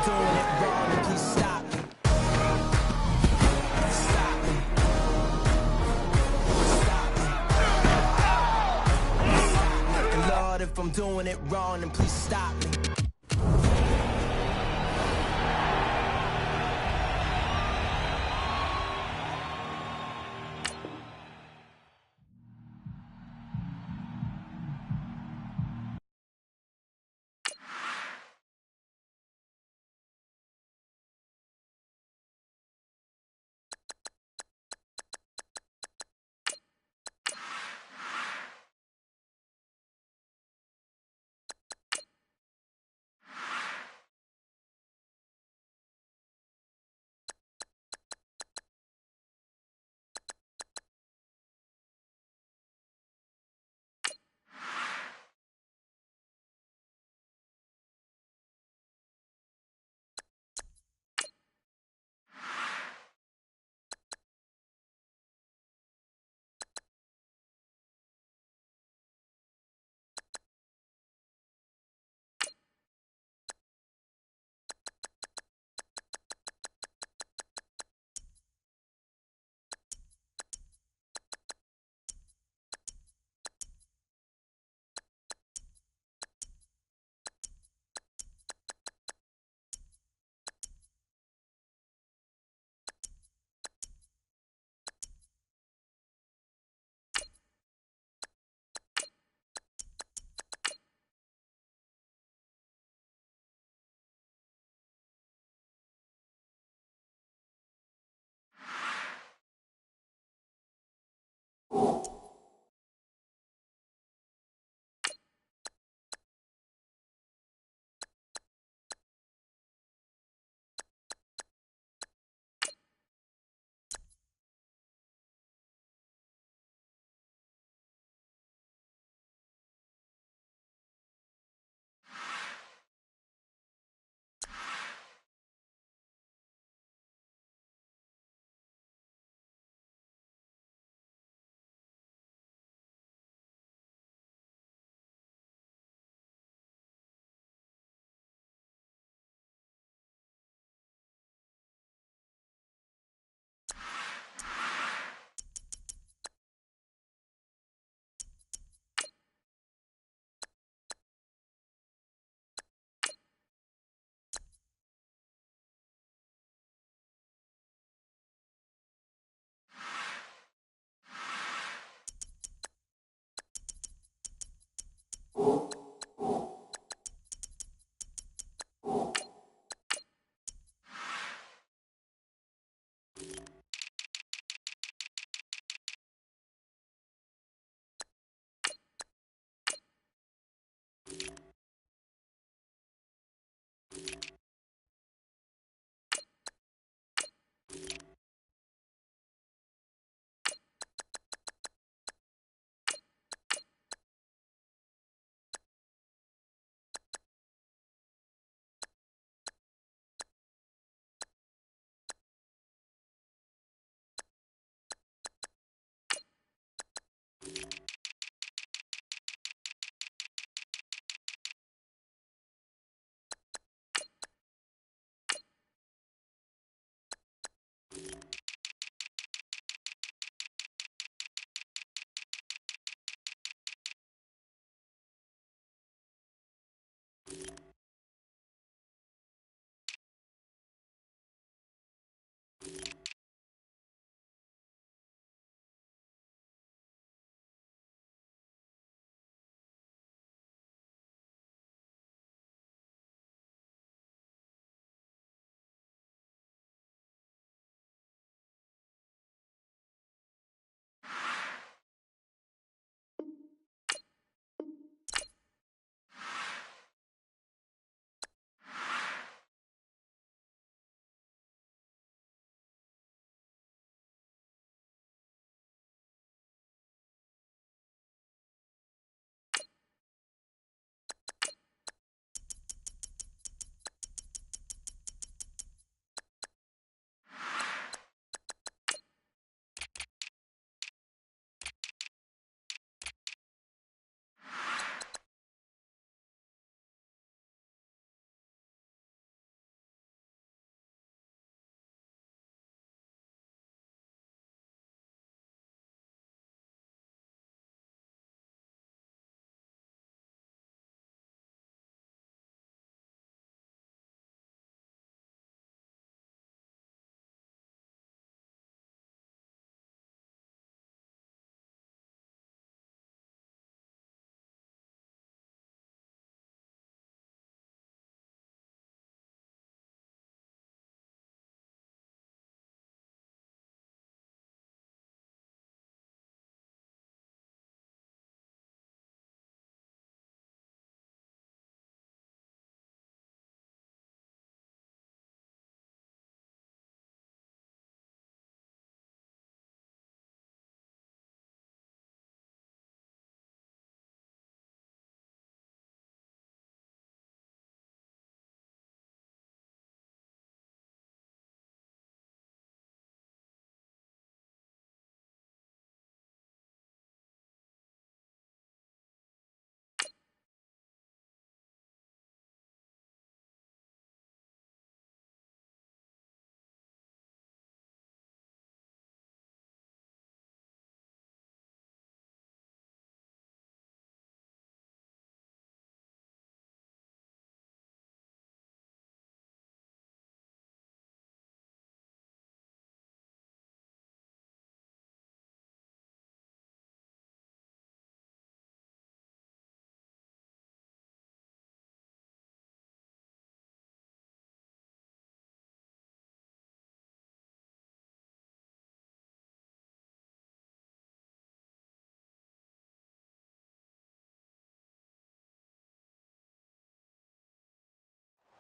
I'm doing it wrong, then please stop me. Stop me. Stop me. And Lord, if I'm doing it wrong, then please stop me.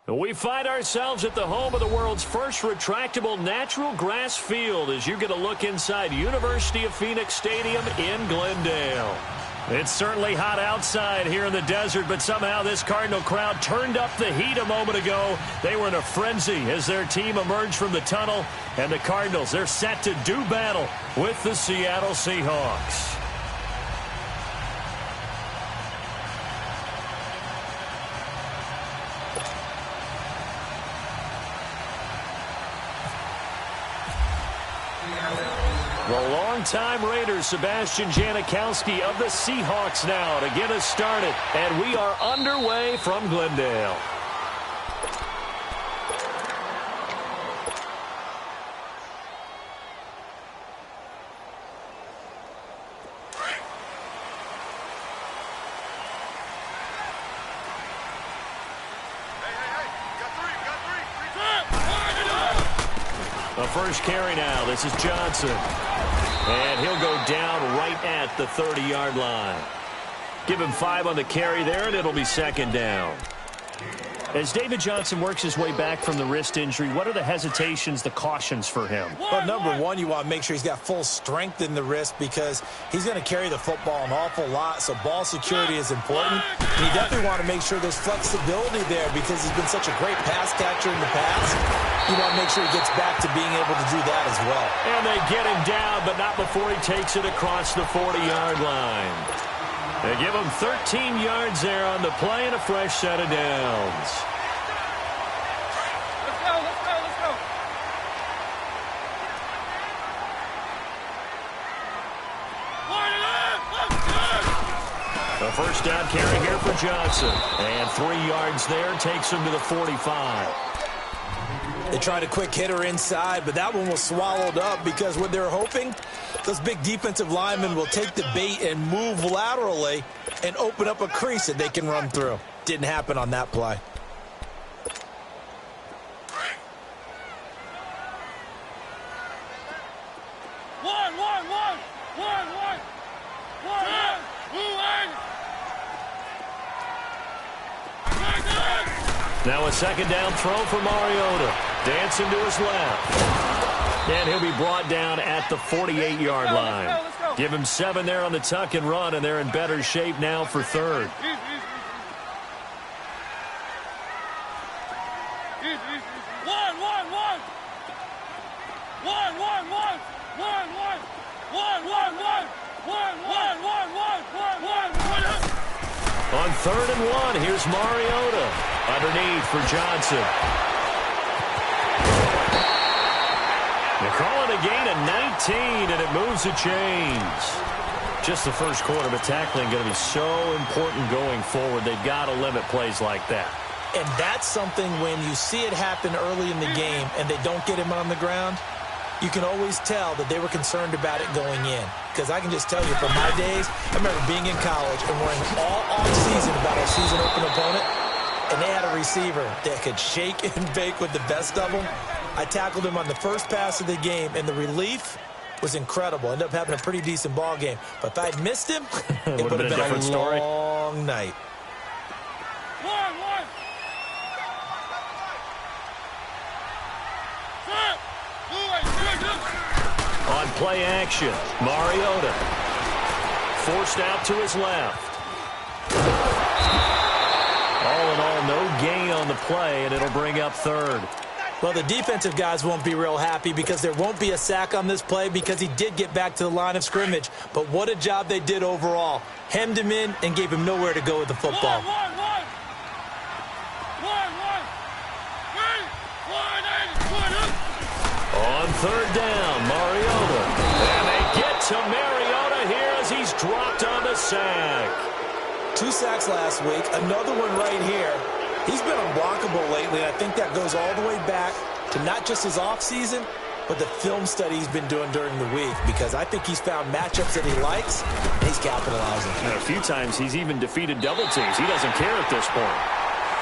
We find ourselves at the home of the world's first retractable natural grass field as you get a look inside University of Phoenix Stadium in Glendale. It's certainly hot outside here in the desert, but somehow this Cardinal crowd turned up the heat a moment ago. They were in a frenzy as their team emerged from the tunnel, and the Cardinals, they're set to do battle with the Seattle Seahawks. The longtime Raider, Sebastian Janikowski of the Seahawks now to get us started. And we are underway from Glendale. The first carry now. This is Johnson. And he'll go down right at the 30-yard line. Give him 5 on the carry there, and it'll be second down. As David Johnson works his way back from the wrist injury, what are the hesitations, the cautions for him? Well, number one, you want to make sure he's got full strength in the wrist because he's going to carry the football an awful lot, so ball security is important. And you definitely want to make sure there's flexibility there because he's been such a great pass catcher in the past. You want to make sure he gets back to being able to do that as well. And they get him down, but not before he takes it across the 40-yard line. They give him 13 yards there on the play and a fresh set of downs. Let's go, let's go, let's go. The first down carry here for Johnson. And 3 yards there takes him to the 45. They tried a quick hitter inside, but that one was swallowed up because what they're hoping, those big defensive linemen will take the bait and move laterally and open up a crease that they can run through. Didn't happen on that play. Now a second down throw for Mariota. Dancing to his left. And he'll be brought down at the 48-yard line. Let's go. Give him 7 there on the tuck and run, and they're in better shape now for third. On 3rd and 1, here's Mariota. Underneath for Johnson. They're calling a gain of 19, and it moves the chains. Just the first quarter, but tackling going to be so important going forward. They've got to limit plays like that. And that's something when you see it happen early in the game and they don't get him on the ground, you can always tell that they were concerned about it going in. Because I can just tell you from my days, I remember being in college and worrying all off-season about a season-open opponent, and they had a receiver that could shake and bake with the best of them. I tackled him on the first pass of the game, and the relief was incredible. Ended up having a pretty decent ball game. But if I'd missed him, it would have been a long night. On play action, Mariota forced out to his left. All in all, no gain on the play, and it'll bring up third. Well, the defensive guys won't be real happy because there won't be a sack on this play because he did get back to the line of scrimmage. But what a job they did overall. Hemmed him in and gave him nowhere to go with the football. On 3rd down, Mariota. And they get to Mariota here as he's dropped on the sack. 2 sacks last week, another one right here. He's been unblockable lately, and I think that goes all the way back to not just his offseason, but the film study he's been doing during the week, because I think he's found matchups that he likes, and he's capitalizing. And a few times he's even defeated double teams. He doesn't care at this point.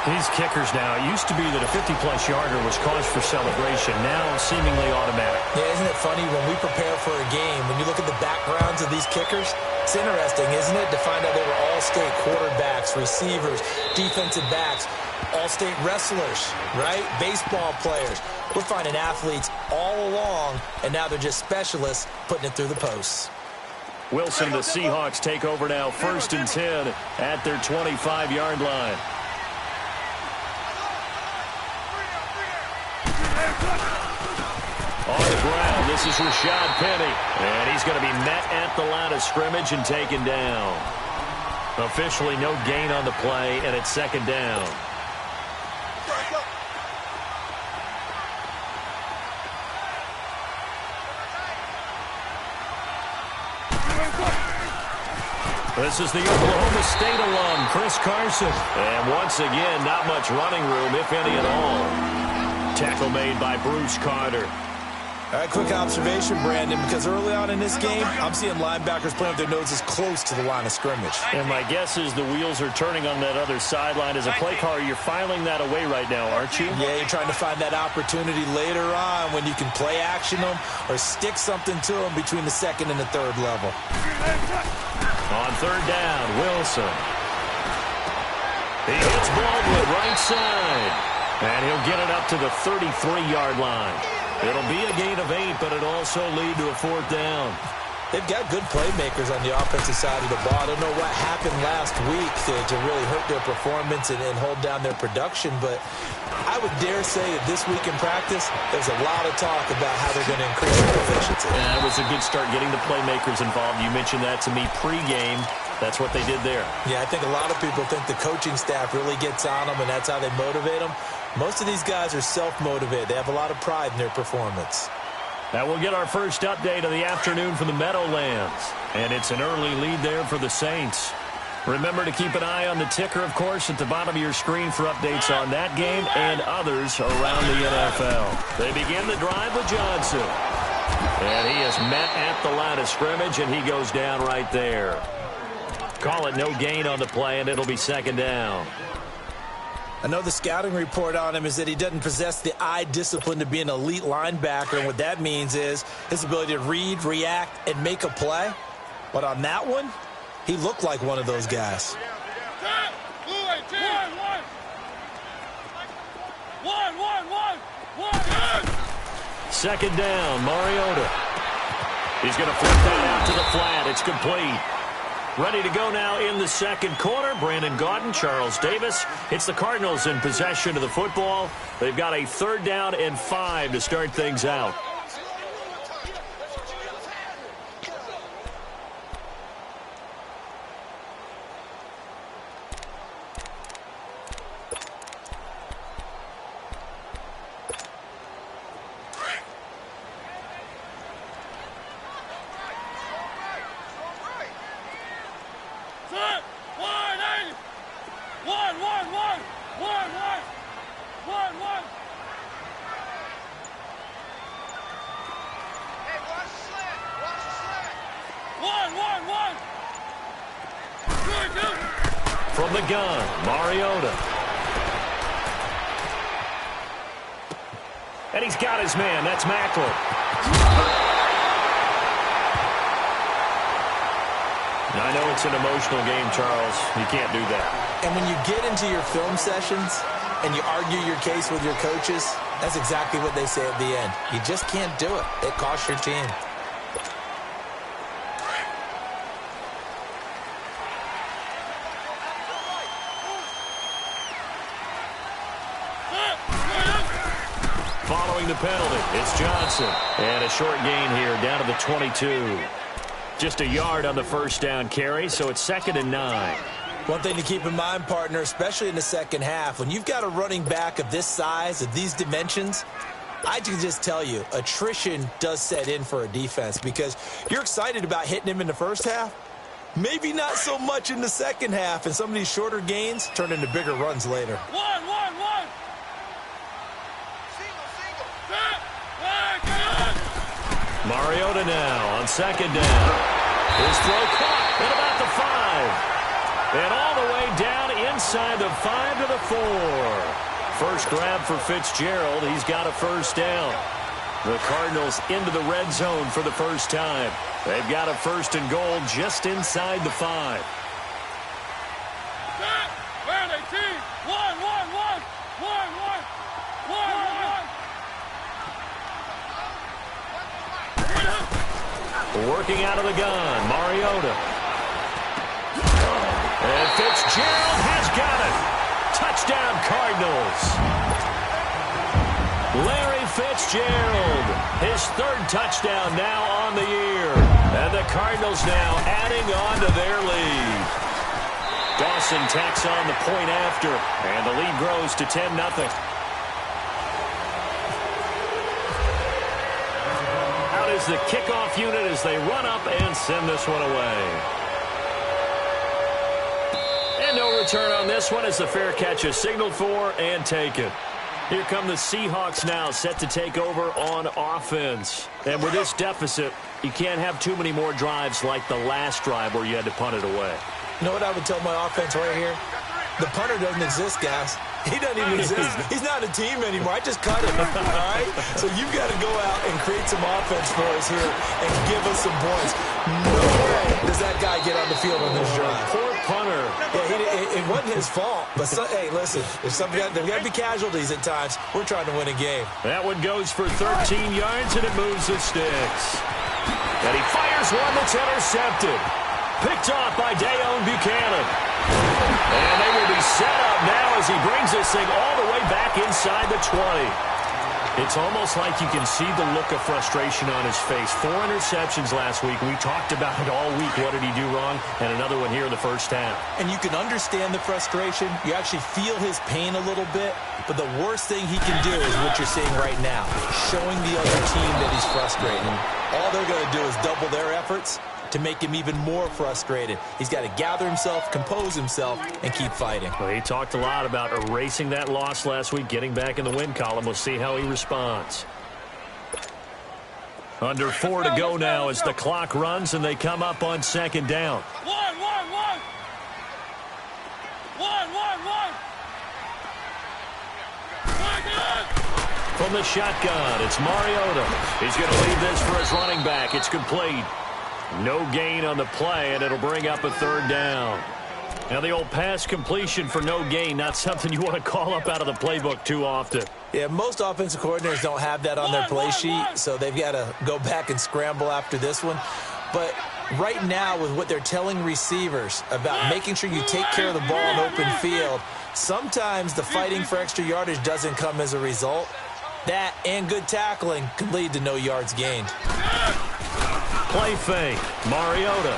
These kickers now, it used to be that a 50-plus yarder was cause for celebration. Now seemingly automatic. Yeah, isn't it funny when we prepare for a game, when you look at the backgrounds of these kickers, it's interesting, isn't it, to find out they were all-state quarterbacks, receivers, defensive backs, all-state wrestlers, right? Baseball players. We're finding athletes all along, and now they're just specialists putting it through the posts. Wilson, the Seahawks take over now, 1st and 10 at their 25-yard line. On the ground, this is Rashad Penny, and he's going to be met at the line of scrimmage and taken down. Officially no gain on the play, and it's 2nd down. This is the Oklahoma State alum, Chris Carson. And once again, not much running room, if any at all. Tackle made by Bruce Carter. All right, quick observation, Brandon, because early on in this game, I'm seeing linebackers playing with their noses close to the line of scrimmage. And my guess is the wheels are turning on that other sideline. As a play caller, you're filing that away right now, aren't you? Yeah, you're trying to find that opportunity later on when you can play action them or stick something to them between the 2nd and the 3rd level. On 3rd down, Wilson. He hits Baldwin right side. And he'll get it up to the 33-yard line. It'll be a gain of 8, but it'll also lead to a 4th down. They've got good playmakers on the offensive side of the ball. I don't know what happened last week to really hurt their performance and hold down their production, but I would dare say that this week in practice, there's a lot of talk about how they're going to increase their efficiency. Yeah, it was a good start getting the playmakers involved. You mentioned that to me pregame. That's what they did there. Yeah, I think a lot of people think the coaching staff really gets on them, and that's how they motivate them. Most of these guys are self-motivated. They have a lot of pride in their performance. Now we'll get our first update of the afternoon from the Meadowlands. And it's an early lead there for the Saints. Remember to keep an eye on the ticker, of course, at the bottom of your screen for updates on that game and others around the NFL. They begin the drive with Johnson. And he is met at the line of scrimmage, and he goes down right there. Call it no gain on the play, and it'll be 2nd down. I know the scouting report on him is that he doesn't possess the eye discipline to be an elite linebacker, and what that means is his ability to read, react, and make a play. But on that one, he looked like one of those guys. Second down, Mariota. He's going to flip that out to the flat. It's complete. Ready to go now in the 2nd quarter. Brandon Gaudin, Charles Davis. It's the Cardinals in possession of the football. They've got a 3rd down and 5 to start things out. From the gun, Mariota. And he's got his man. That's Macklin. I know it's an emotional game, Charles. You can't do that. And when you get into your film sessions and you argue your case with your coaches, that's exactly what they say at the end. You just can't do it. It costs your team. Following the penalty, it's Johnson. And a short gain here down to the 22. Just a yard on the 1st down carry, so it's 2nd and 9. One thing to keep in mind, partner, especially in the second half, when you've got a running back of this size, of these dimensions, I can just tell you, attrition does set in for a defense because you're excited about hitting him in the first half. Maybe not so much in the second half, and some of these shorter gains turn into bigger runs later. One. Mariota now on 2nd down. His throw caught at about the 5. And all the way down inside the 5 to the 4. First grab for Fitzgerald. He's got a first down. The Cardinals into the red zone for the first time. They've got a first and goal just inside the 5. Working out of the gun, Mariota. And Fitzgerald has got it. Touchdown, Cardinals. Larry Fitzgerald, his 3rd touchdown now on the year. And the Cardinals now adding on to their lead. Dawson tacks on the point after, and the lead grows to 10-0. Out is the kickoff unit as they run up and send this one away. And no return on this one as the fair catch is signaled for and taken. Here come the Seahawks now, set to take over on offense. And with this deficit, you can't have too many more drives like the last drive where you had to punt it away. You know what I would tell my offense right here? The punter doesn't exist, guys. He doesn't even exist. He's not a team anymore. I just cut him, all right? So you've got to go out and create some offense for us here and give us some points. No way does that guy get on the field on this drive. Poor punter. Yeah, it wasn't his fault. But, hey, listen, there's got to be casualties at times. We're trying to win a game. That one goes for 13 yards, and it moves the sticks. And he fires one that's intercepted. Picked off by Dayon Buchanan. And they will be set up now as he brings this thing all the way back inside the 20. It's almost like you can see the look of frustration on his face. 4 interceptions last week. We talked about it all week. What did he do wrong? And another one here in the first half. And you can understand the frustration. You actually feel his pain a little bit. But the worst thing he can do is what you're seeing right now, showing the other team that he's frustrated. All they're going to do is double their efforts to make him even more frustrated. He's got to gather himself, compose himself, and keep fighting. Well, he talked a lot about erasing that loss last week, getting back in the win column. We'll see how he responds. Under 4 to go now as the clock runs and they come up on second down. One. From the shotgun, it's Mariota. He's going to leave this for his running back. It's complete. No gain on the play, and it'll bring up a 3rd down. Now, the old pass completion for no gain, not something you want to call up out of the playbook too often. Yeah, most offensive coordinators don't have that on their play sheet, so they've got to go back and scramble after this one. But right now, with what they're telling receivers about making sure you take care of the ball in open field, sometimes the fighting for extra yardage doesn't come as a result. That and good tackling can lead to no yards gained. Play fake, Mariota.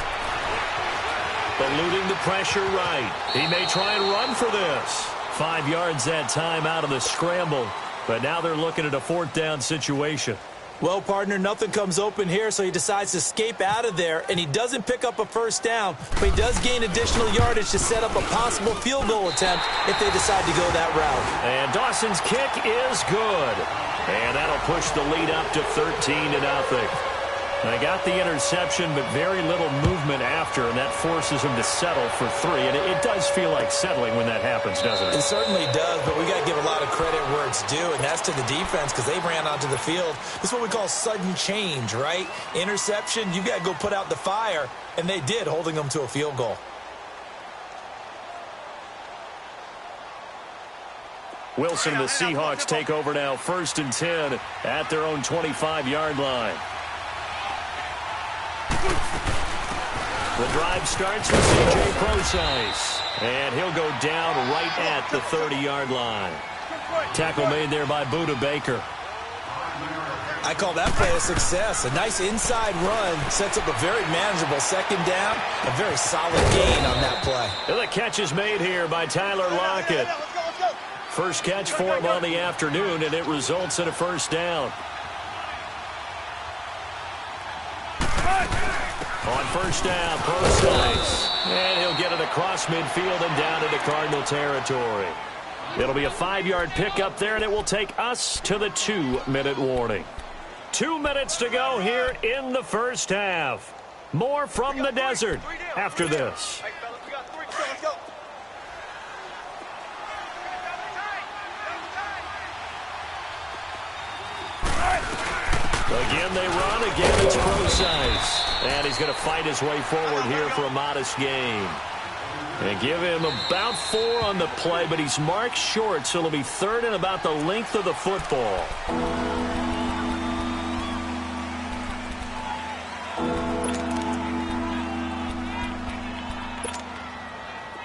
Eluding the pressure right. He may try and run for this. 5 yards that time out of the scramble. But now they're looking at a 4th down situation. Well, partner, nothing comes open here, so he decides to escape out of there, and he doesn't pick up a first down, but he does gain additional yardage to set up a possible field goal attempt if they decide to go that route. And Dawson's kick is good. And that'll push the lead up to 13-0. They got the interception, but very little movement after, and that forces him to settle for 3. And it does feel like settling when that happens, doesn't it? It certainly does, but we got to give a lot of credit where it's due, and that's to the defense because they ran onto the field. This is what we call sudden change, right? Interception, you got to go put out the fire, and they did, holding them to a field goal. Wilson and the Seahawks take over now, 1st and 10 at their own 25-yard line. The drive starts with C.J. Prosise, and he'll go down right at the 30-yard line. Tackle made there by Budda Baker. I call that play a success. A nice inside run sets up a very manageable 2nd down. A very solid gain on that play. And the catch is made here by Tyler Lockett. First catch for him on the afternoon, and it results in a 1st down. On 1st down, Prosise. And he'll get it across midfield and down into Cardinal territory. It'll be a 5-yard pickup there, and it will take us to the 2-minute warning. 2 minutes to go here in the first half. More from the desert after this. Again they run, again it's Procise. And he's going to fight his way forward here for a modest gain. And give him about 4 on the play, but he's marked short, so it'll be third and about the length of the football.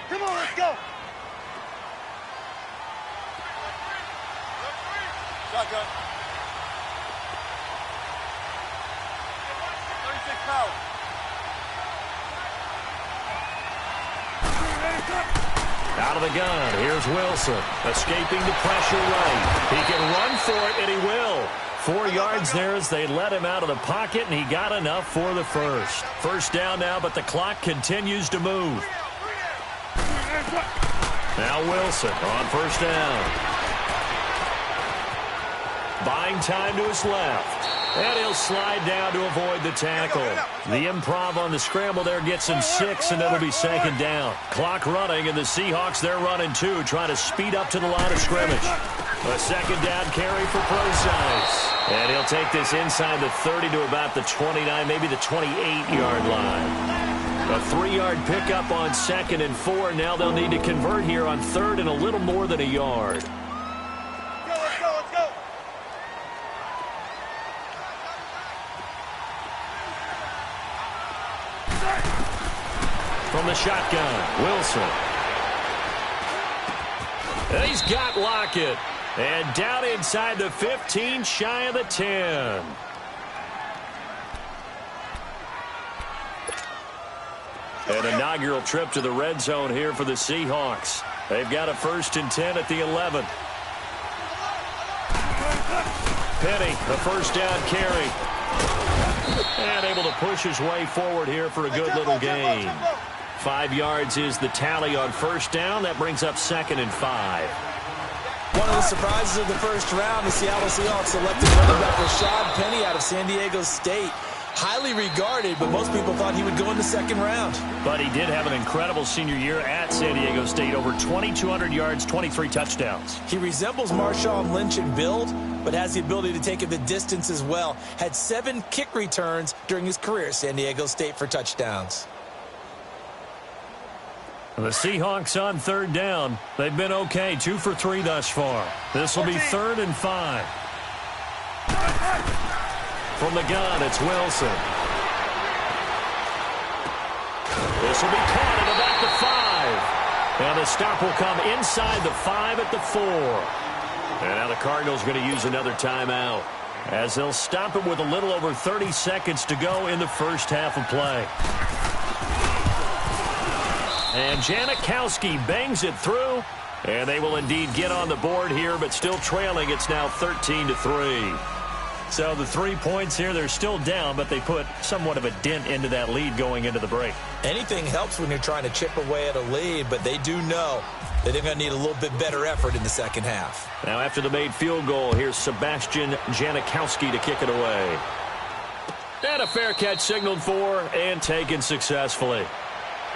Come on, let's go. Shotgun. 36 power. Out of the gun, here's Wilson, escaping the pressure right. He can run for it, and he will. 4 yards there as they let him out of the pocket, and he got enough for the first. First down now, but the clock continues to move. Now Wilson on first down. Buying time to his left. And he'll slide down to avoid the tackle. The improv on the scramble there gets him 6, and it'll be second down. Clock running, and the Seahawks, they're running 2, trying to speed up to the line of scrimmage. A second down carry for Procise. And he'll take this inside the 30 to about the 29, maybe the 28-yard line. A 3-yard pickup on 2nd and 4. Now they'll need to convert here on 3rd and a little more than a yard. From the shotgun, Wilson. And he's got Lockett. And down inside the 15, shy of the 10. An inaugural trip to the red zone here for the Seahawks. They've got a 1st and 10 at the 11. Penny, the first down carry. And able to push his way forward here for a good little gain. 5 yards is the tally on first down. That brings up 2nd and 5. One of the surprises of the first round, the Seattle Seahawks selected running back Rashad Penny out of San Diego State. Highly regarded, but most people thought he would go in the 2nd round. But he did have an incredible senior year at San Diego State. Over 2,200 yards, 23 touchdowns. He resembles Marshawn Lynch in build, but has the ability to take it the distance as well. Had 7 kick returns during his career at San Diego State for touchdowns. The Seahawks on 3rd down. They've been okay, 2 for 3 thus far. This will be 3rd and 5. From the gun, it's Wilson. This will be caught at about the 5. And the stop will come inside the 5 at the 4. And now the Cardinals going to use another timeout, as they'll stop it with a little over 30 seconds to go in the first half of play. And Janikowski bangs it through, and they will indeed get on the board here, but still trailing. It's now 13-3. So the 3 points here, they're still down, but they put somewhat of a dent into that lead going into the break. Anything helps when you're trying to chip away at a lead, but they do know that they're going to need a little bit better effort in the second half. Now after the made field goal, here's Sebastian Janikowski to kick it away. And a fair catch signaled for and taken successfully.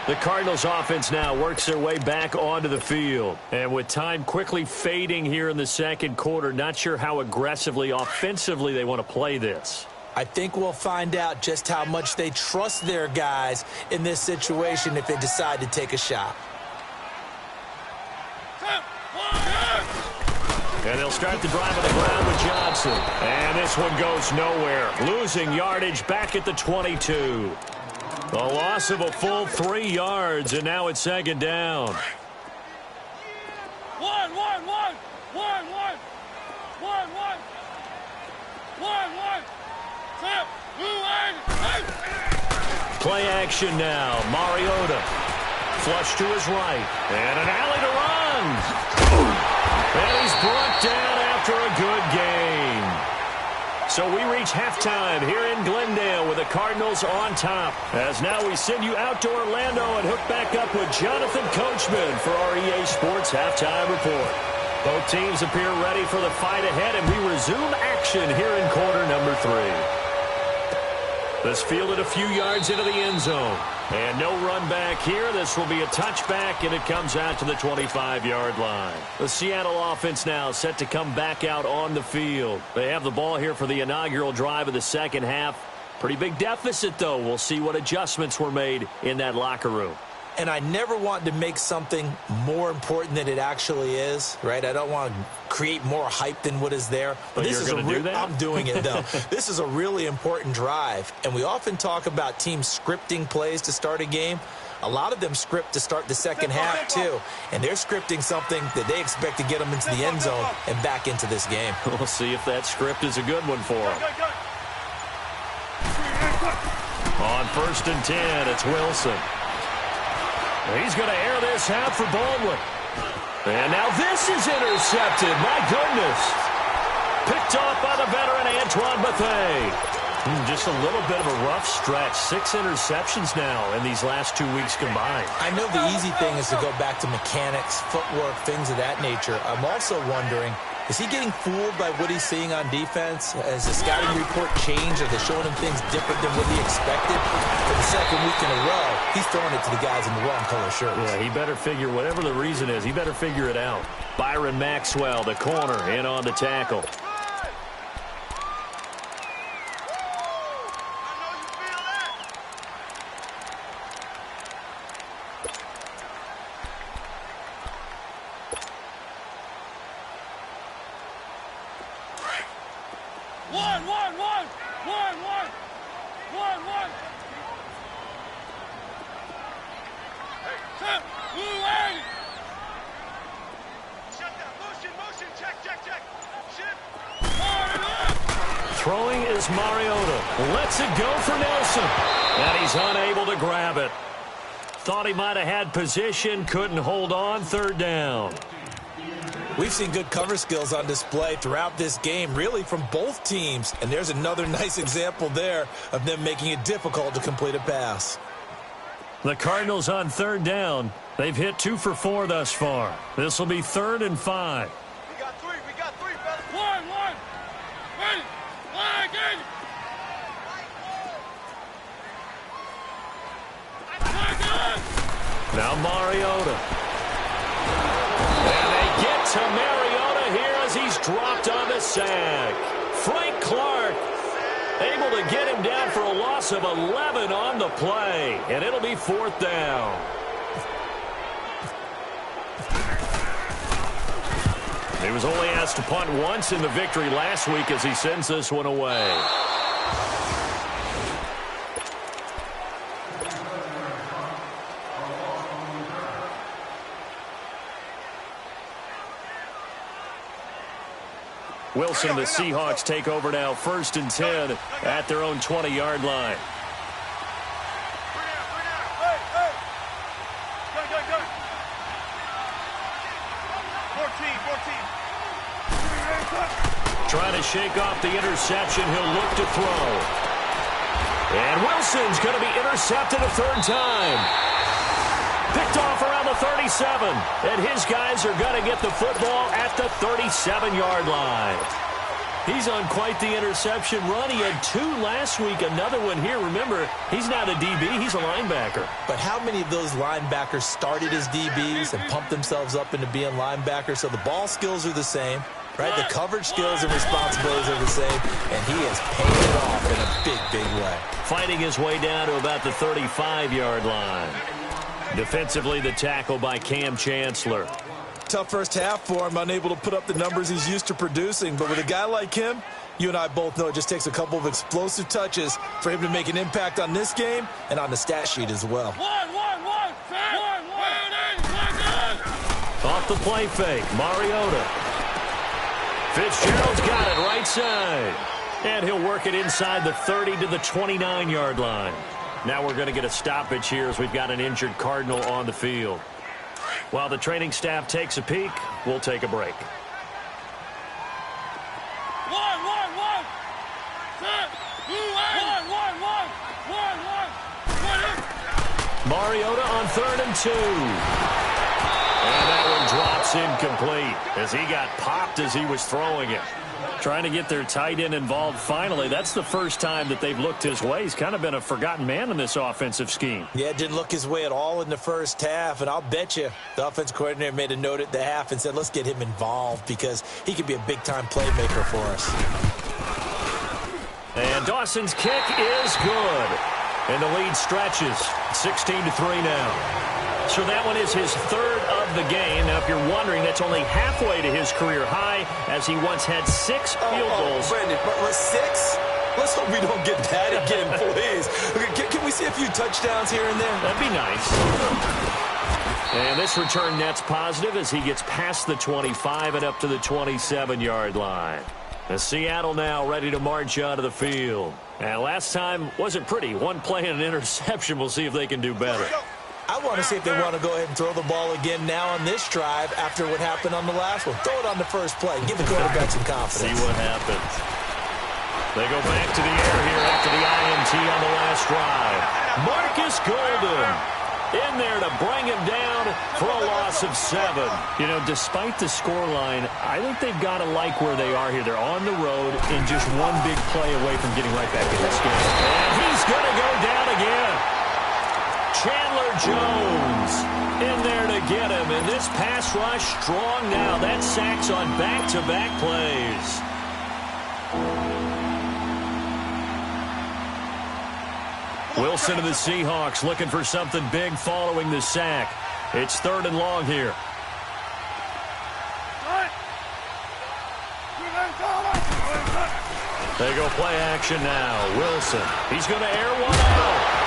The Cardinals offense now works their way back onto the field. And with time quickly fading here in the second quarter, not sure how aggressively, offensively they want to play this. I think we'll find out just how much they trust their guys in this situation if they decide to take a shot. And they'll start the drive on the ground with Johnson. And this one goes nowhere. Losing yardage back at the 22. The loss of a full 3 yards, and now it's second down. Play action now. Mariota. Flush to his right. And an alley to run. And he's brought down after a good game. So we reach halftime here in Glendale with the Cardinals on top. As now we send you out to Orlando and hook back up with Jonathan Coachman for our EA Sports Halftime Report. Both teams appear ready for the fight ahead, and we resume action here in quarter number 3. This fielded a few yards into the end zone. And no run back here. This will be a touchback, and it comes out to the 25-yard line. The Seattle offense now set to come back out on the field. They have the ball here for the inaugural drive of the second half. Pretty big deficit, though. We'll see what adjustments were made in that locker room. And I never want to make something more important than it actually is, right? I don't want to create more hype than what is there. But this you're is going to do that? I'm doing it, though. This is a really important drive. And we often talk about teams scripting plays to start a game. A lot of them script to start the second half, too. And they're scripting something that they expect to get them into the end zone and back into this game. We'll see if that script is a good one for them. On 1st and 10, it's Wilson. He's going to air this out for Baldwin. And now this is intercepted. My goodness. Picked off by the veteran Antoine Bethea. Just a little bit of a rough stretch. 6 interceptions now in these last 2 weeks combined. I know the easy thing is to go back to mechanics, footwork, things of that nature. I'm also wondering, is he getting fooled by what he's seeing on defense? Has the scouting report changed? Are they showing him things different than what he expected? For the second week in a row, he's throwing it to the guys in the wrong color shirts. Yeah, he better figure, whatever the reason is, he better figure it out. Byron Maxwell, the corner, in on the tackle. Throwing is Mariota. Lets it go for Nelson. And he's unable to grab it. Thought he might have had position. Couldn't hold on. 3rd down. We've seen good cover skills on display throughout this game, really from both teams. And there's another nice example there of them making it difficult to complete a pass. The Cardinals on 3rd down. They've hit 2 for 4 thus far. This will be 3rd and 5. We got three, fellas. One. Ready. Line again. Now Mariota. And they get to Mariota here as he's dropped on the sack. Frank Clark able to get him down for a loss of 11 on the play. And it'll be 4th down. He was only asked to punt once in the victory last week as he sends this one away. Wilson and the Seahawks take over now, 1st and 10 at their own 20-yard line. Trying to shake off the interception. He'll look to throw. And Wilson's going to be intercepted a 3rd time. Picked off around the 37. And his guys are going to get the football at the 37-yard line. He's on quite the interception run. He had 2 last week, another one here. Remember, he's not a DB, he's a linebacker. But how many of those linebackers started as DBs and pumped themselves up into being linebackers? So the ball skills are the same, right? The coverage skills and responsibilities are the same, and he has paid it off in a big, big way. Fighting his way down to about the 35-yard line. Defensively, the tackle by Cam Chancellor. Tough first half for him, unable to put up the numbers he's used to producing. But with a guy like him, you and I both know it just takes a couple of explosive touches for him to make an impact on this game and on the stat sheet as well. Off the play fake, Mariota. Fitzgerald's got it right side. And he'll work it inside the 30 to the 29-yard line. Now we're going to get a stoppage here as we've got an injured Cardinal on the field. While the training staff takes a peek, we'll take a break. Mariota on 3rd and 2. And that one drops That's incomplete as he got popped as he was throwing it. Trying to get their tight end involved finally. That's the first time that they've looked his way. He's kind of been a forgotten man in this offensive scheme. Yeah, didn't look his way at all in the first half, and I'll bet you the offense coordinator made a note at the half and said, let's get him involved because he could be a big-time playmaker for us. And Dawson's kick is good. And the lead stretches. 16-3 now. So that one is his third of the game. Now, if you're wondering, that's only halfway to his career high, as he once had 6 field goals. Brandon, but 6? Let's hope we don't get that again, please. Can we see a few touchdowns here and there? That'd be nice. And this return net's positive as he gets past the 25 and up to the 27-yard line. And Seattle now ready to march out of the field. And last time wasn't pretty. One play and an interception. We'll see if they can do better. I want to see if they want to go ahead and throw the ball again now on this drive after what happened on the last one. Throw it on the first play. Give the quarterback some confidence. See what happens. They go back to the air here after the INT on the last drive. Marcus Golden in there to bring him down for a loss of 7. You know, despite the scoreline, I think they've got to like where they are here. They're on the road in just one big play away from getting right back in this game. And he's going to go down again. Chandler Jones in there to get him. And this pass rush strong now. That sacks on back-to-back plays. Wilson of the Seahawks looking for something big following the sack. It's 3rd and long here. They go play action now. Wilson. He's going to air one out.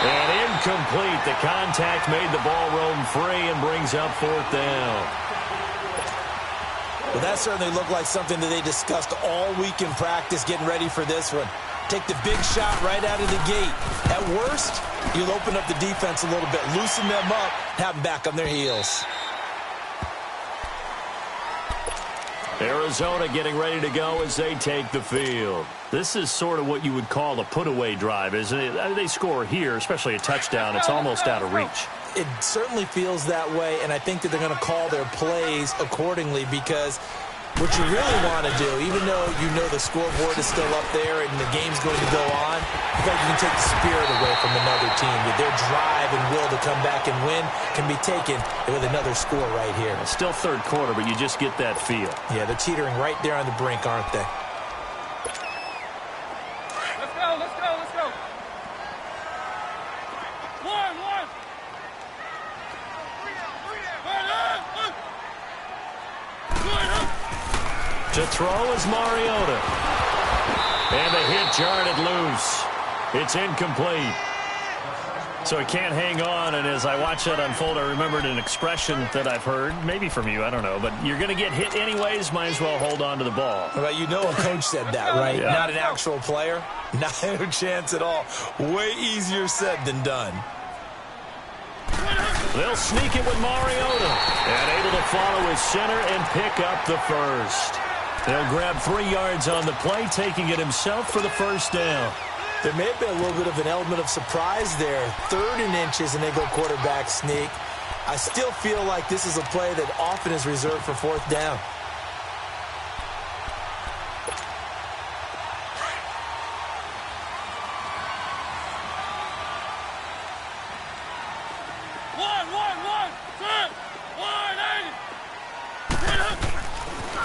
And incomplete. The contact made the ball roam free and brings up 4th down. Well, that certainly looked like something that they discussed all week in practice getting ready for this one. Take the big shot right out of the gate. At worst, you'll open up the defense a little bit, loosen them up, have them back on their heels. Arizona getting ready to go as they take the field. This is sort of what you would call a put-away drive, isn't it? They score here, especially a touchdown. It's almost out of reach. It certainly feels that way, and I think that they're going to call their plays accordingly because what you really want to do, even though you know the scoreboard is still up there and the game's going to go on, you think you can take the spirit away from another team. With their drive and will to come back and win can be taken with another score right here. It's still 3rd quarter, but you just get that feel. Yeah, they're teetering right there on the brink, aren't they? Let's go, let's go, let's go. One. To throw is Mariota. And the hit jarred it loose. It's incomplete. So he can't hang on, and as I watch that unfold, I remembered an expression that I've heard, maybe from you, I don't know, but you're going to get hit anyways, might as well hold on to the ball. Well, you know a coach said that, right? Yeah. Not an actual player. Not a chance at all. Way easier said than done. They'll sneak it with Mariota. And able to follow his center and pick up the first. They'll grab 3 yards on the play, taking it himself for the first down. There may have been a little bit of an element of surprise there. 3rd and inches, and they go quarterback sneak. I still feel like this is a play that often is reserved for 4th down.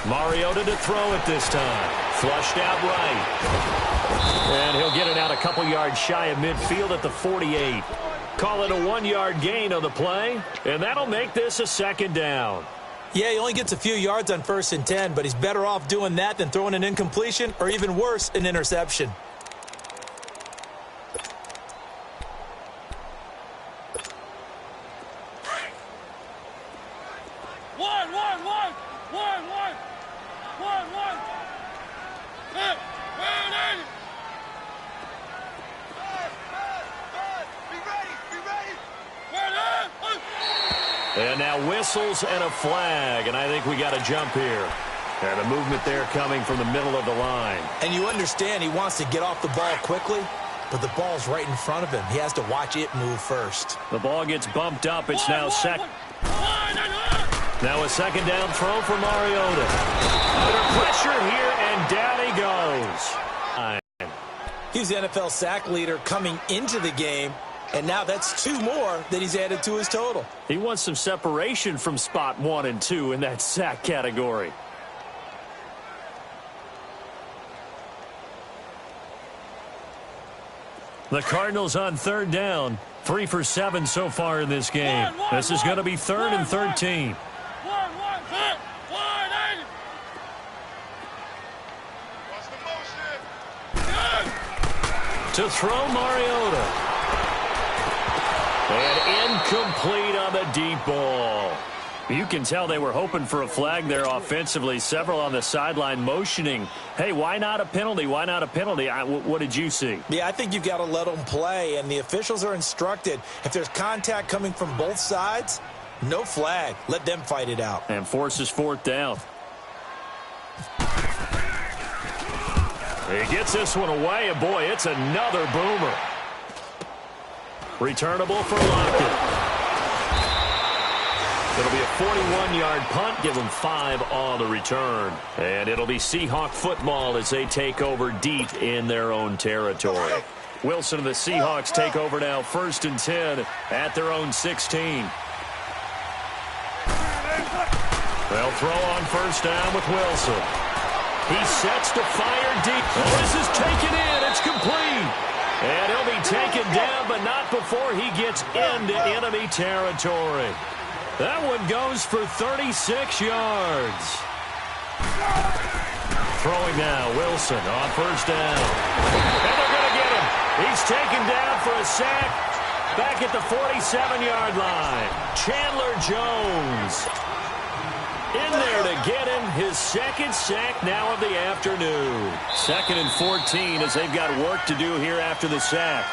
Mariota to throw it this time. Flushed out right. And he'll get it out a couple yards shy of midfield at the 48. Call it a 1-yard gain on the play, and that'll make this a 2nd down. Yeah, he only gets a few yards on 1st and 10, but he's better off doing that than throwing an incompletion or even worse, an interception. And now whistles and a flag, and I think we got a jump here. And a movement there coming from the middle of the line. And you understand he wants to get off the ball quickly, but the ball's right in front of him. He has to watch it move first. The ball gets bumped up. It's now second. Now a second down throw for Mariota. Under pressure here, and down he goes. He's the NFL sack leader coming into the game, and now that's 2 more that he's added to his total. He wants some separation from spot 1 and 2 in that sack category. The Cardinals on 3rd down. 3 for 7 so far in this game. This is going to be 3rd and 13. To throw Mariota. And incomplete on the deep ball. You can tell they were hoping for a flag there offensively. Several on the sideline motioning, hey, why not a penalty? Why not a penalty? What did you see? Yeah, I think you've got to let them play, and the officials are instructed. If there's contact coming from both sides, no flag. Let them fight it out. And forces 4th down. He gets this one away, and boy, it's another boomer. Returnable for Lockett. It'll be a 41-yard punt. Give them 5 on the return. And it'll be Seahawk football as they take over deep in their own territory. Wilson and the Seahawks take over now, 1st and 10 at their own 16. They'll throw on 1st down with Wilson. He sets to fire deep. Oh, this is taken in. It's complete. And he'll be taken down, but not before he gets into enemy territory. That one goes for 36 yards. Throwing now, Wilson on 1st down. And they're going to get him. He's taken down for a sack back at the 47-yard line. Chandler Jones in there to get him his 2nd sack now of the afternoon. 2nd and 14 as they've got work to do here after the sack.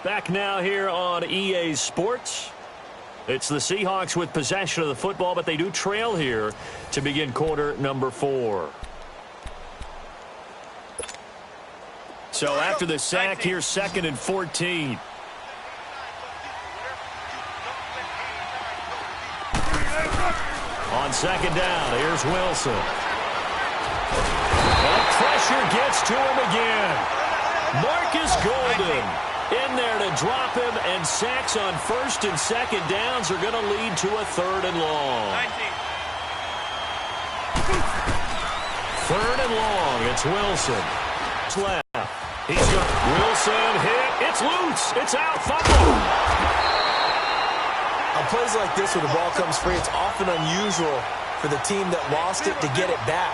Back now here on EA Sports. It's the Seahawks with possession of the football, but they do trail here to begin quarter number 4. So after the sack, here's 2nd and 14. On 2nd down, here's Wilson. And pressure gets to him again. Marcus Golden in there to drop him, and sacks on 1st and 2nd downs are going to lead to a 3rd and long. 3rd and long. It's Wilson. It's left. He's got Wilson hit. It's loose. It's out. Fumble. On plays like this where the ball comes free, it's often unusual for the team that lost it to get it back,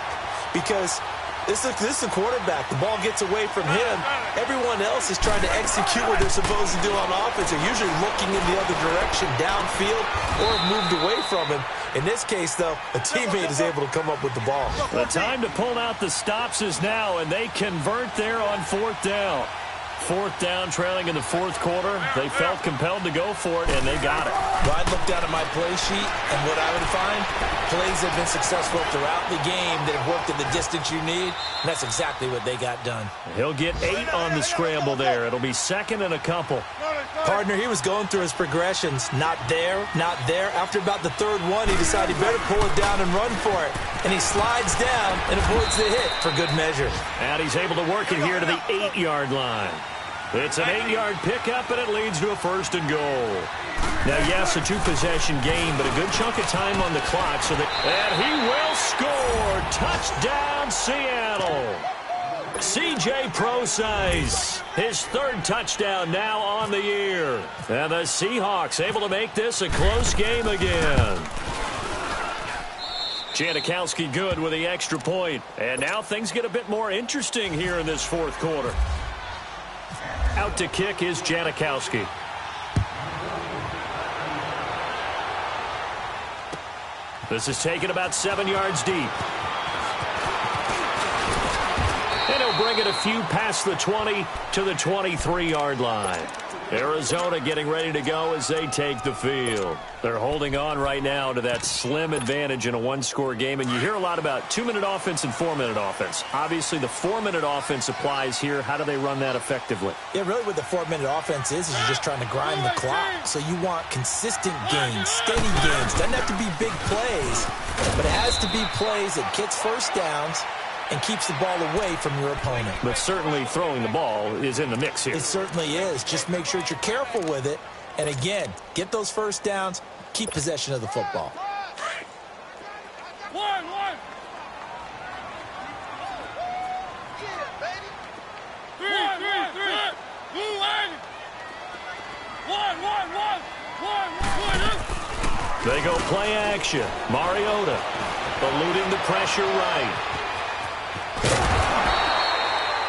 because this is the quarterback. The ball gets away from him. Everyone else is trying to execute what they're supposed to do on offense. They're usually looking in the other direction, downfield, or moved away from him. In this case, though, a teammate is able to come up with the ball. The time to pull out the stops is now, and they convert there on 4th down. 4th down, trailing in the 4th quarter. They felt compelled to go for it, and they got it. Well, I'd look down at my play sheet, and what I would find, plays have been successful throughout the game that have worked at the distance you need, and that's exactly what they got done. He'll get 8 on the scramble there. It'll be 2nd and a couple. Partner, he was going through his progressions. Not there, not there. After about the 3rd one, he decided he better pull it down and run for it. And he slides down and avoids the hit for good measure. And he's able to work it here to the 8-yard line. It's an 8-yard pickup, and it leads to a 1st and goal. Now, yes, a 2-possession game, but a good chunk of time on the clock. And he will score. Touchdown, Seattle. C.J. Prosise, his 3rd touchdown now on the year. And the Seahawks able to make this a close game again. Janikowski good with the extra point. And now things get a bit more interesting here in this 4th quarter. Out to kick is Janikowski. This is taken about 7 yards deep. And he'll bring it a few past the 20 to the 23-yard line. Arizona getting ready to go as they take the field. They're holding on right now to that slim advantage in a one-score game, and you hear a lot about 2-minute offense and 4-minute offense. Obviously, the 4-minute offense applies here. How do they run that effectively? Yeah, really what the 4-minute offense is you're just trying to grind the clock. So you want consistent gains, steady gains. Doesn't have to be big plays, but it has to be plays that gets first downs and keeps the ball away from your opponent. But certainly throwing the ball is in the mix here. It certainly is. Just make sure that you're careful with it. And again, get those first downs, keep possession of the football. One. They go play action. Mariota eluding the pressure right.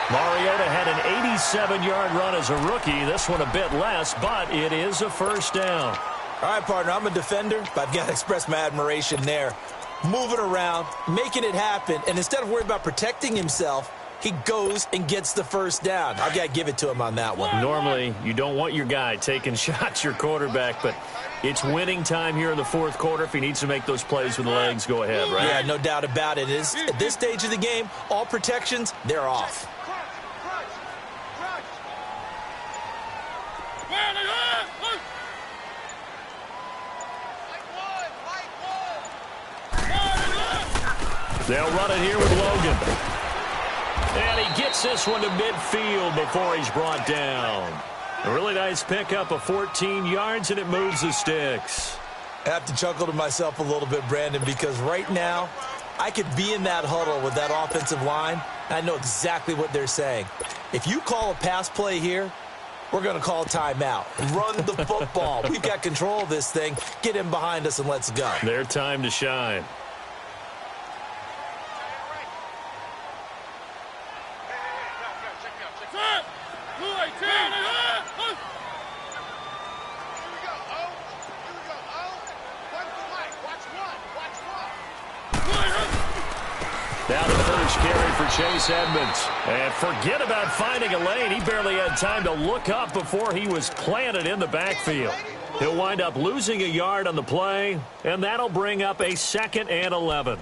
Mariota had an 87-yard run as a rookie. This one a bit less, but it is a first down. All right, partner, I'm a defender, but I've got to express my admiration there. Moving around, making it happen, and instead of worrying about protecting himself, he goes and gets the first down. I've got to give it to him on that one. Normally, you don't want your guy taking shots, your quarterback, but it's winning time here in the fourth quarter. If he needs to make those plays with the legs, go ahead, right? Yeah, no doubt about it. At this stage of the game, all protections, they're off. They'll run it here with Logan. And he gets this one to midfield before he's brought down. A really nice pickup of 14 yards, and it moves the sticks. I have to chuckle to myself a little bit, Brandon, because right now I could be in that huddle with that offensive line, and I know exactly what they're saying. If you call a pass play here, we're going to call a timeout. Run the football. We've got control of this thing. Get in behind us and let's go. Their time to shine. Now the first carry for Chase Edmonds. And forget about finding a lane. He barely had time to look up before he was planted in the backfield. He'll wind up losing a yard on the play, and that'll bring up a 2nd and 11.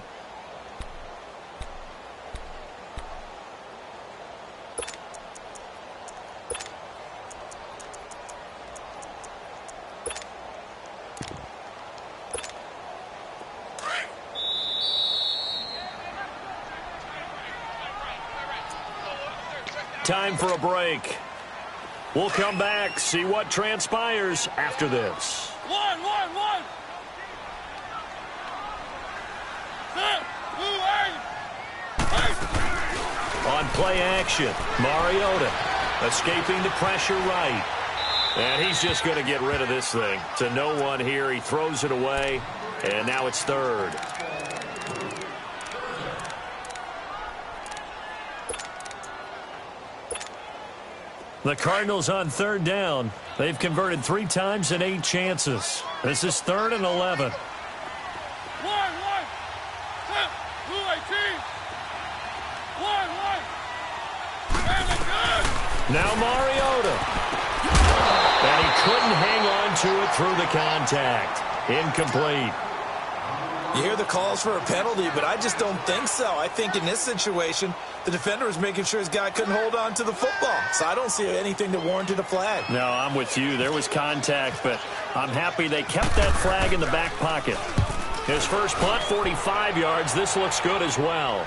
Time for a break. We'll come back, see what transpires after this. One. On play action, Mariota escaping the pressure right. And he's just going to get rid of this thing. To no one here. He throws it away, and now it's 3rd. The Cardinals on 3rd down. They've converted 3 times in 8 chances. This is 3rd and 11. Now Mariota. And he couldn't hang on to it through the contact. Incomplete. You hear the calls for a penalty, but I just don't think so. I think in this situation, the defender was making sure his guy couldn't hold on to the football. So I don't see anything that warranted a flag. No, I'm with you. There was contact, but I'm happy they kept that flag in the back pocket. His first punt, 45 yards. This looks good as well.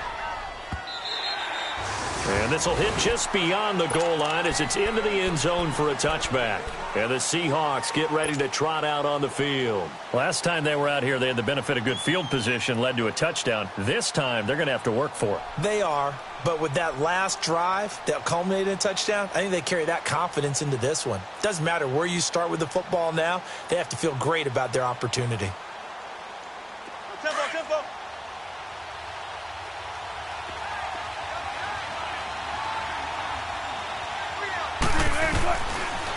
And this will hit just beyond the goal line as it's into the end zone for a touchback. And the Seahawks get ready to trot out on the field. Last time they were out here, they had the benefit of good field position, led to a touchdown. This time, they're going to have to work for it. They are, but with that last drive that culminated in a touchdown, I think they carry that confidence into this one. Doesn't matter where you start with the football now, they have to feel great about their opportunity. Tempo.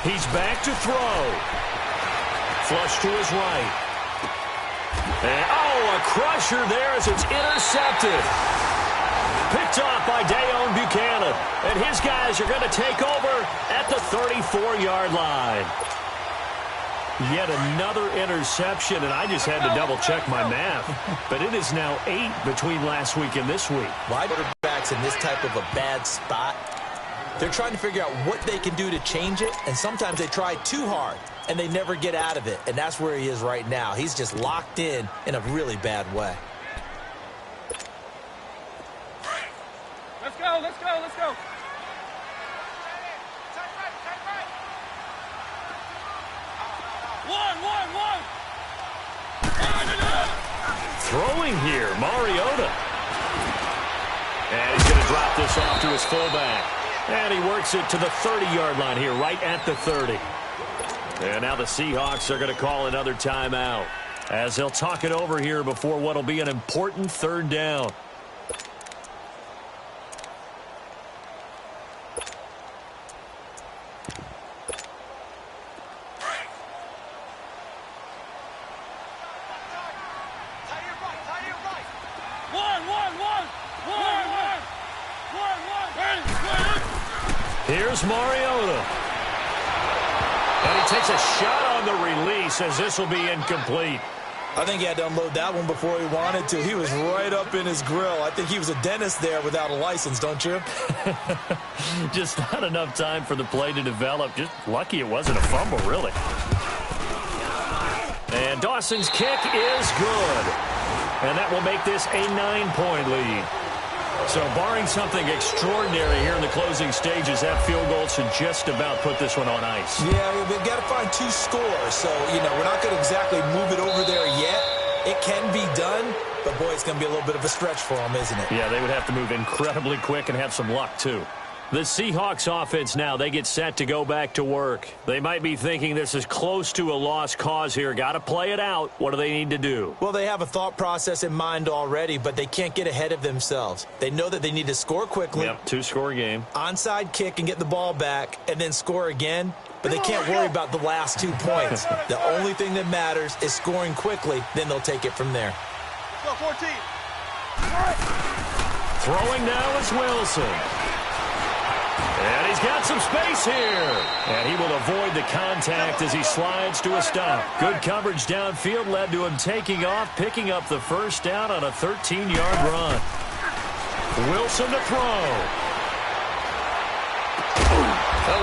He's back to throw. Flush to his right. And, a crusher there as it's intercepted. picked off by Dayon Buchanan. And his guys are going to take over at the 34-yard line. Yet another interception, and I just had to double-check my math. But it is now 8 between last week and this week. Wide quarterbacks in this type of a bad spot, they're trying to figure out what they can do to change it, and sometimes they try too hard, and they never get out of it. And that's where he is right now. He's just locked in a really bad way. Let's go, let's go, let's go. One. Throwing here, Mariota. And he's going to drop this off to his fullback. And he works it to the 30-yard line here, right at the 30. And now the Seahawks are going to call another timeout as they'll talk it over here before what will be an important 3rd down. Here's Mariota. And he takes a shot on the release as this will be incomplete. I think he had to unload that one before he wanted to. He was right up in his grill. I think he was a dentist there without a license, don't you? Just not enough time for the play to develop. Just lucky it wasn't a fumble, really. And Dawson's kick is good. And that will make this a 9-point lead. So barring something extraordinary here in the closing stages, that field goal should just about put this one on ice. Yeah, they've got to find 2 scores. So, we're not going to exactly move it over there yet. It can be done, but, boy, it's going to be a little bit of a stretch for them, isn't it? Yeah, they would have to move incredibly quick and have some luck, too. The Seahawks offense now, they get set to go back to work. They might be thinking this is close to a lost cause here. Got to play it out. What do they need to do? Well, they have a thought process in mind already, but they can't get ahead of themselves. They know that they need to score quickly. Yep, 2-score game. Onside kick and get the ball back and then score again. But they can't worry about the last 2 points. The only thing that matters is scoring quickly. Then they'll take it from there. Let's go, 14. Throwing now is Wilson. And he's got some space here. And he will avoid the contact as he slides to a stop. Good coverage downfield led to him taking off, picking up the 1st down on a 13-yard run. Wilson to throw.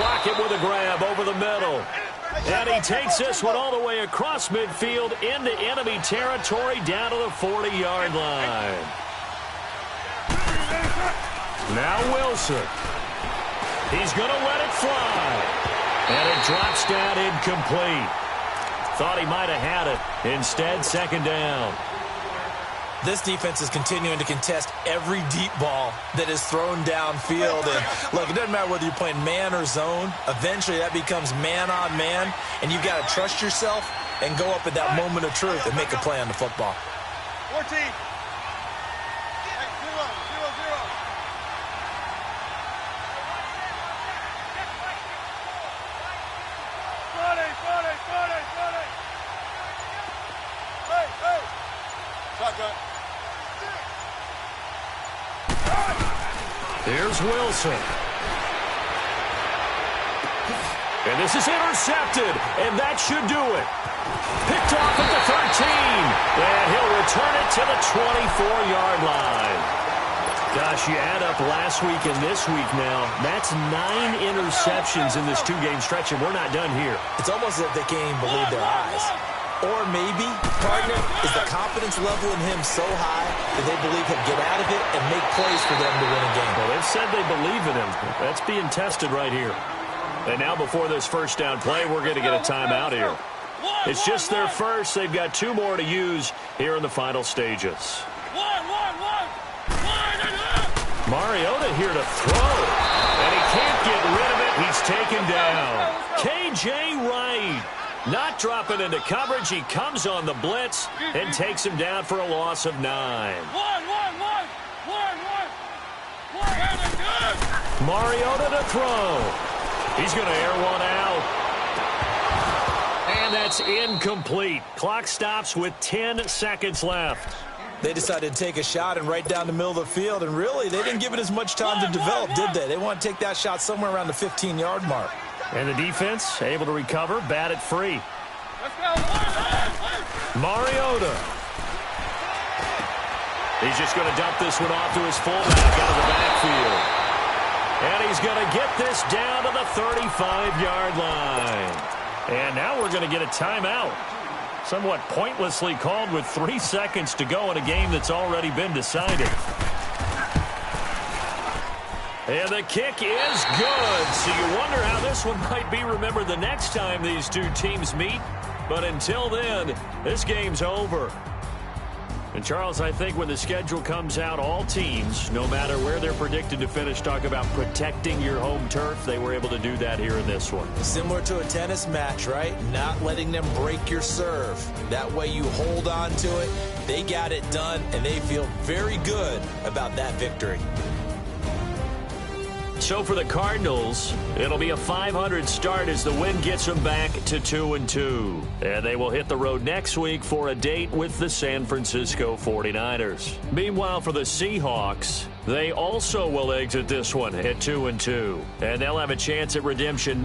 Lockett with a grab over the middle. And he takes this one all the way across midfield into enemy territory down to the 40-yard line. Now Wilson. He's going to let it fly. And it drops down incomplete. Thought he might have had it. Instead, 2nd down. This defense is continuing to contest every deep ball that is thrown downfield. And, look, it doesn't matter whether you're playing man or zone. Eventually, that becomes man on man. And you've got to trust yourself and go up at that moment of truth and make a play on the football. 14. Here's Wilson. And this is intercepted, and that should do it. Picked off at the 13, and he'll return it to the 24-yard line. Gosh, you add up last week and this week now, that's 9 interceptions in this 2-game stretch, and we're not done here. It's almost as if they can't even believe their eyes. Or maybe, partner, is the confidence level in him so high that they believe he'll get out of it and make plays for them to win a game. Well, they've said they believe in him. That's being tested right here. And now before this 1st down play, we're going to get a timeout here. It's just their first. They've got 2 more to use here in the final stages. Mariota here to throw. And he can't get rid of it. He's taken down. K.J. Wright. Not dropping into coverage. He comes on the blitz and takes him down for a loss of 9. Mariota to throw. He's going to air one out. And that's incomplete. Clock stops with 10 seconds left. They decided to take a shot and right down the middle of the field, and really, they didn't give it as much time to develop, did they? They want to take that shot somewhere around the 15-yard mark. And the defense able to recover, bat it free. Mariota. He's just going to dump this one off to his fullback out of the backfield. And he's going to get this down to the 35-yard line. And now we're going to get a timeout. Somewhat pointlessly called with 3 seconds to go in a game that's already been decided. And the kick is good. So you wonder how this one might be remembered the next time these two teams meet. But until then, this game's over. And, Charles, I think when the schedule comes out, all teams, no matter where they're predicted to finish, talk about protecting your home turf. They were able to do that here in this one. Similar to a tennis match, right? Not letting them break your serve. That way you hold on to it. They got it done, and they feel very good about that victory. So for the Cardinals, it'll be a .500 start as the win gets them back to 2-2. And they will hit the road next week for a date with the San Francisco 49ers. Meanwhile, for the Seahawks, they also will exit this one at 2-2. And they'll have a chance at redemption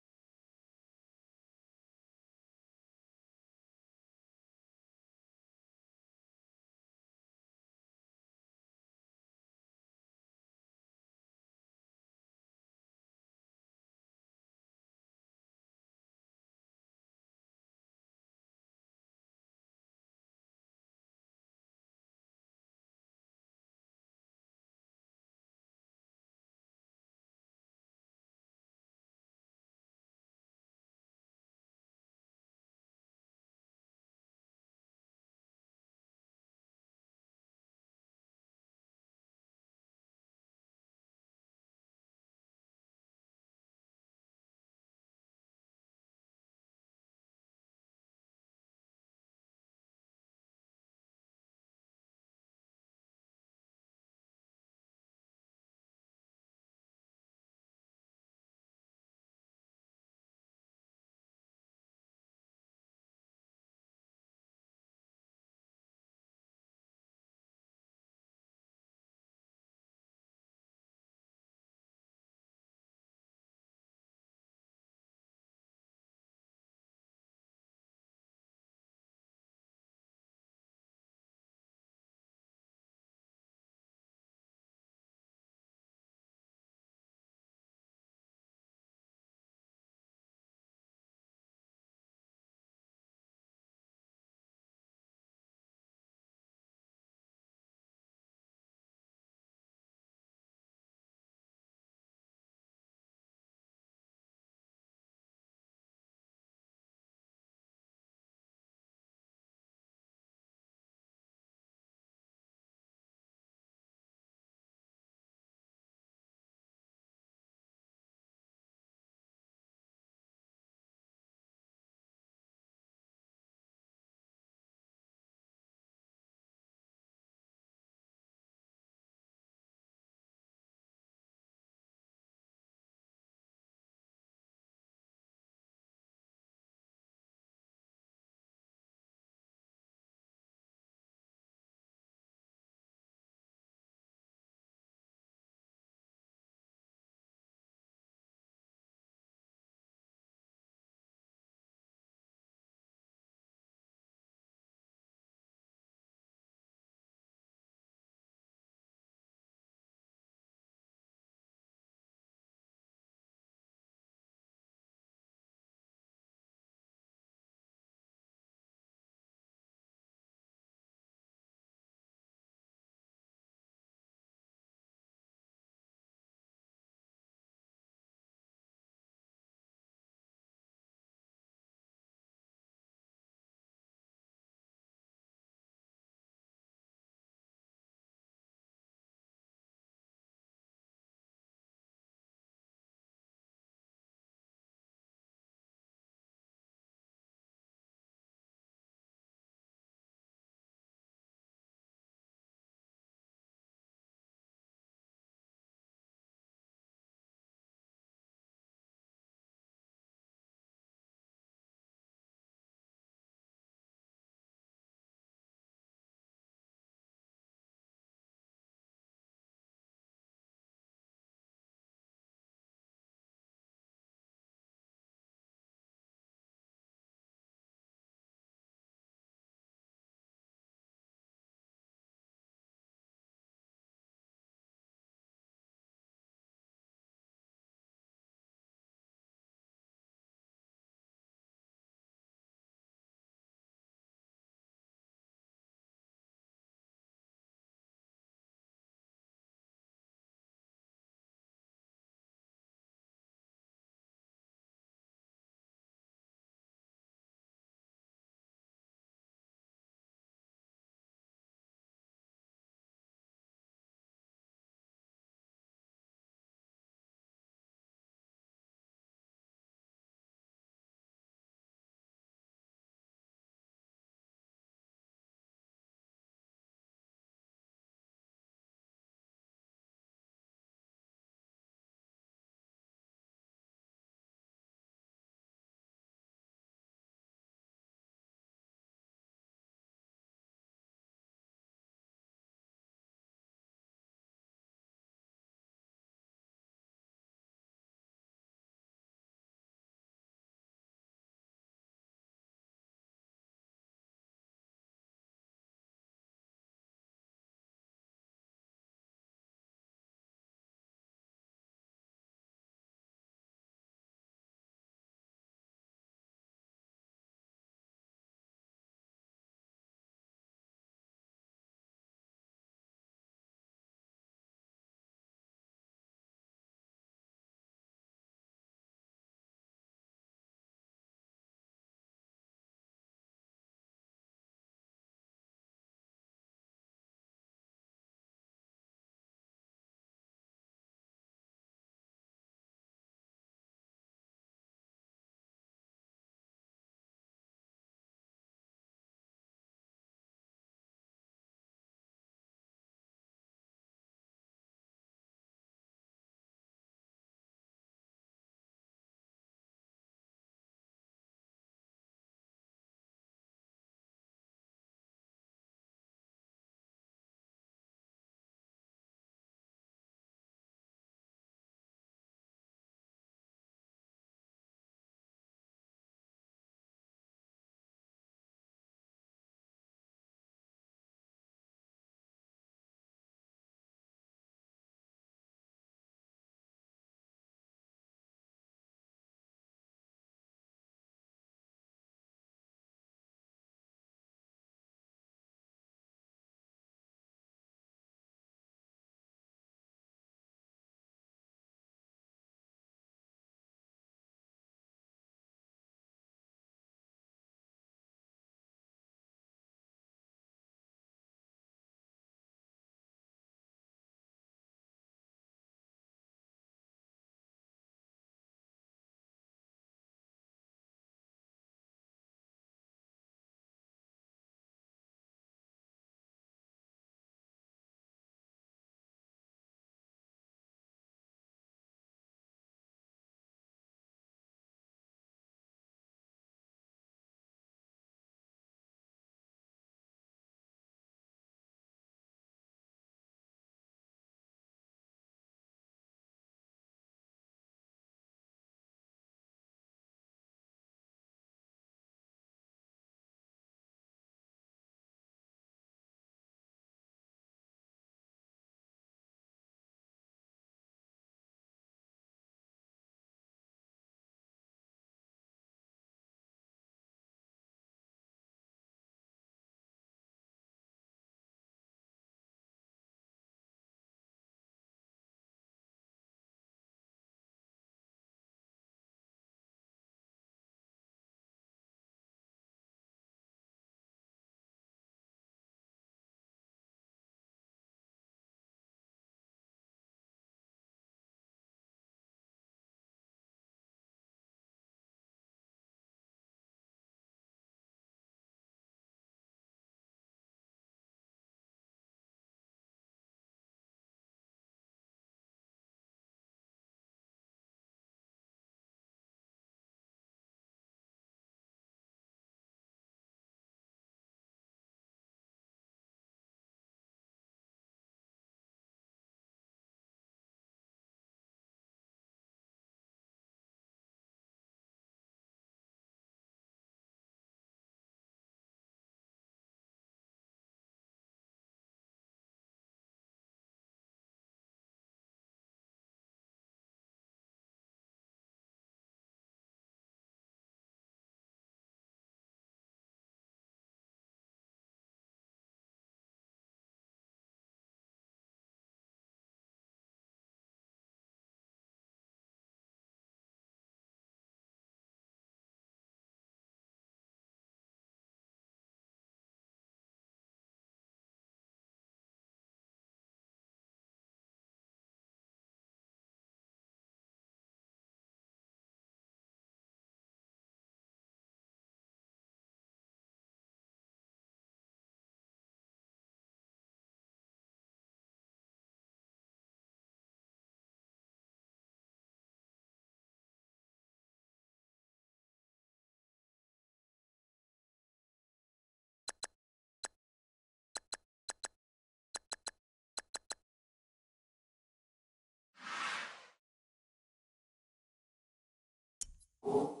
Ooh.